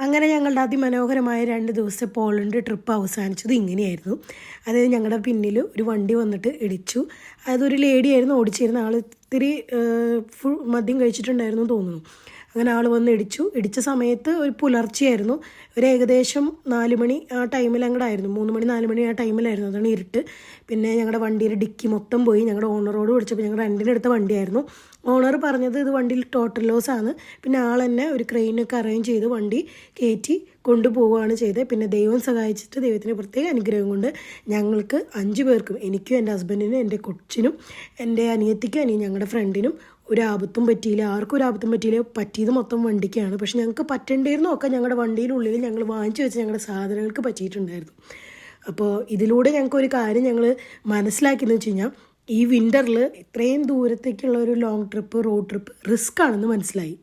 അങ്ങനെ ഞങ്ങളുടെ അതിമനോഹരമായ 2 ദിവസത്തെ പോളണ്ട് ട്രിപ്പ് അവസാനിച്ചത് ഇങ്ങനെയായിരുന്നു. അതായത് ഞങ്ങളുടെ പിന്നിൽ ഒരു വണ്ടി വന്നിട്ട് ഇടിച്ചു. അതൊരു ലേഡിയായിരുന്നു ഓടിച്ചിരുന്ന ആൾ. ഇത്തിരി ഫുൾ മദ്യം കഴിച്ചിട്ടുണ്ടായിരുന്നു തോന്നുന്നു. അങ്ങനെ ആൾ വന്ന് ഇടിച്ച സമയത്ത് ഒരു പുലർച്ചെയായിരുന്നു. ഒരു ഏകദേശം 4 മണി ആ ടൈമിൽ അങ്ങോട്ടായിരുന്നു. 3 മണി 4 മണി ആ ടൈമിലായിരുന്നു. അതാണ് ഇരുട്ട്. പിന്നെ ഞങ്ങളുടെ വണ്ടിയുടെ ഡിക്കി മൊത്തം പോയി. ഞങ്ങളുടെ ഓണറോട് വിളിച്ചപ്പോൾ ഞങ്ങൾ റെൻറ്റിനെടുത്ത വണ്ടിയായിരുന്നു. ഓണർ പറഞ്ഞത് ഇത് വണ്ടിയിൽ ടോട്ടൽ ലോസ് ആണ്. പിന്നെ ആൾ തന്നെ ഒരു ക്രെയിനൊക്കെ അറേഞ്ച് ചെയ്ത് വണ്ടി കയറ്റി കൊണ്ടുപോവുകയാണ് ചെയ്തത്. പിന്നെ ദൈവം സഹായിച്ചിട്ട് ദൈവത്തിൻ്റെ പ്രത്യേക അനുഗ്രഹം കൊണ്ട് ഞങ്ങൾക്ക് 5 പേർക്കും, എനിക്കും എൻ്റെ ഹസ്ബൻഡിനും എൻ്റെ കൊച്ചിനും എൻ്റെ അനിയത്തിക്കും ഞങ്ങളുടെ ഫ്രണ്ടിനും ഒരു ആപത്തും പറ്റിയില്ല. ആർക്കും ഒരു ആപത്തും പറ്റിയില്ല. പറ്റിയത് മൊത്തം വണ്ടിക്കാണ്. പക്ഷെ ഞങ്ങൾക്ക് പറ്റേണ്ടിയിരുന്നു ഒക്കെ ഞങ്ങളുടെ വണ്ടിയിലുള്ളിൽ ഞങ്ങൾ വാങ്ങിച്ചു വെച്ച് ഞങ്ങളുടെ സാധനങ്ങൾക്ക് പറ്റിയിട്ടുണ്ടായിരുന്നു. അപ്പോൾ ഇതിലൂടെ ഞങ്ങൾക്കൊരു കാര്യം ഞങ്ങൾ മനസ്സിലാക്കിയെന്ന് വെച്ച് കഴിഞ്ഞാൽ ഈ വിൻ്ററിൽ ഇത്രയും ദൂരത്തേക്കുള്ള ഒരു long trip, road trip risk ആണെന്ന് മനസ്സിലായി.